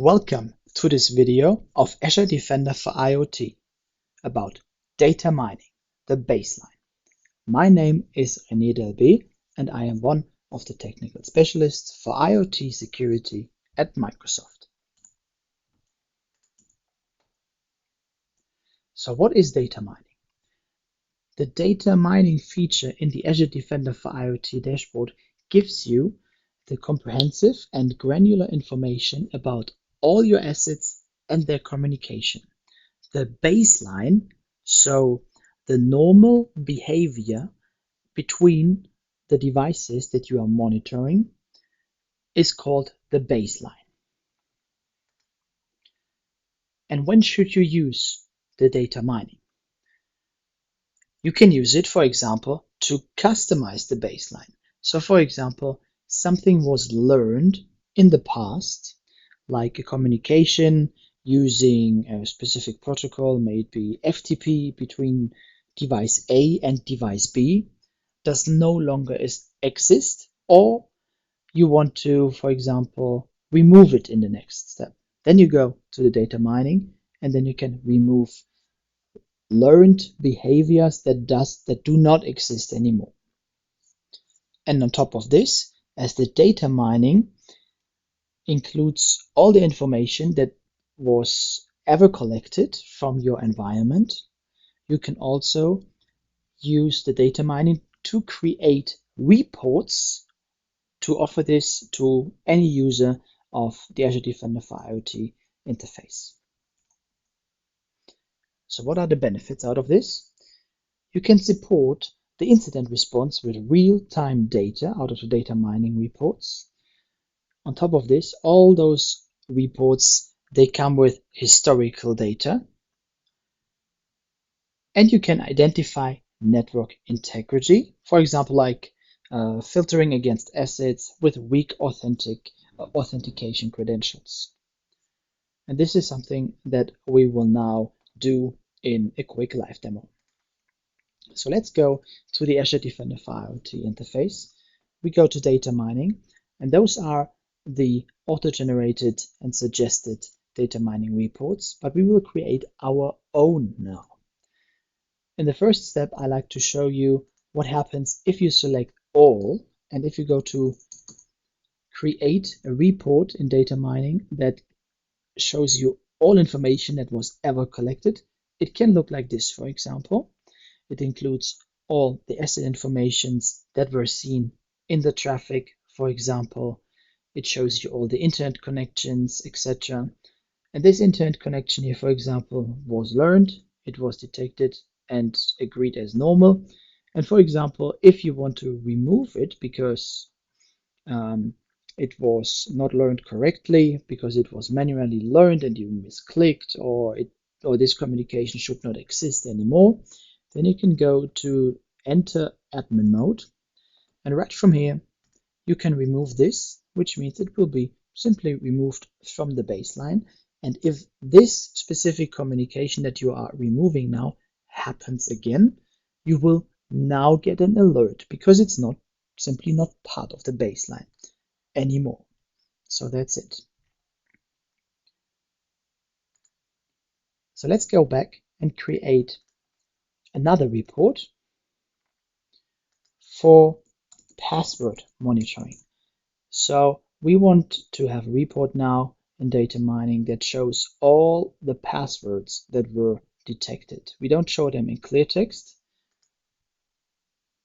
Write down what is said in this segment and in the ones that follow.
Welcome to this video of Azure Defender for IoT about data mining, the baseline. My name is René Delby and I am one of the technical specialists for IoT security at Microsoft. So what is data mining? The data mining feature in the Azure Defender for IoT dashboard gives you the comprehensive and granular information about all your assets and their communication. The baseline, so the normal behavior between the devices that you are monitoring, is called the baseline. And when should you use the data mining? You can use it, for example, to customize the baseline. So for example, something was learned in the past, like a communication using a specific protocol, maybe FTP between device A and device B, does no longer exist, or you want to, for example, remove it in the next step. Then you go to the data mining and then you can remove learned behaviors that do not exist anymore. And on top of this, as the data mining includes all the information that was ever collected from your environment, you can also use the data mining to create reports to offer this to any user of the Azure Defender for IoT interface. So what are the benefits out of this? You can support the incident response with real-time data out of the data mining reports. On top of this, all those reports, they come with historical data. And you can identify network integrity, for example, like filtering against assets with weak authentication credentials. And this is something that we will now do in a quick live demo. So let's go to the Azure Defender for IoT interface. We go to data mining, and those are the auto-generated and suggested data mining reports, but we will create our own now. In the first step, I like to show you what happens if you select all, and if you go to create a report in data mining that shows you all information that was ever collected. It can look like this, for example. It includes all the asset informations that were seen in the traffic, for example. It shows you all the internet connections, etc. And this internet connection here, for example, was learned, it was detected and agreed as normal. And for example, if you want to remove it because it was not learned correctly, because it was manually learned and you misclicked, or this communication should not exist anymore, then you can go to enter admin mode, and right from here you can remove this, which means it will be simply removed from the baseline. And if this specific communication that you are removing now happens again, you will now get an alert because it's simply not part of the baseline anymore. So that's it. So let's go back and create another report for password monitoring. So we want to have a report now in data mining that shows all the passwords that were detected. We don't show them in clear text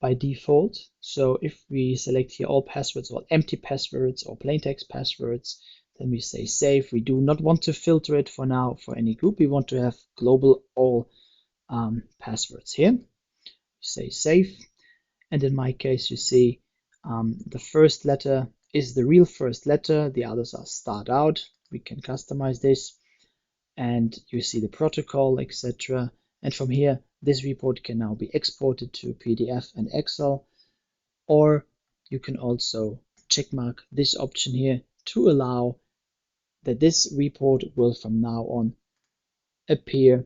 by default. So if we select here all passwords, or empty passwords or plain text passwords, then we say save. We do not want to filter it for now for any group. We want to have global all passwords here. Say save. And in my case, you see the first letter is the real first letter. The others are start out. We can customize this. And you see the protocol, etc. And from here, this report can now be exported to PDF and Excel, or you can also checkmark this option here to allow that this report will from now on appear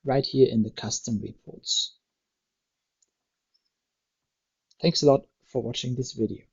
right here in the custom reports. Thanks a lot for watching this video.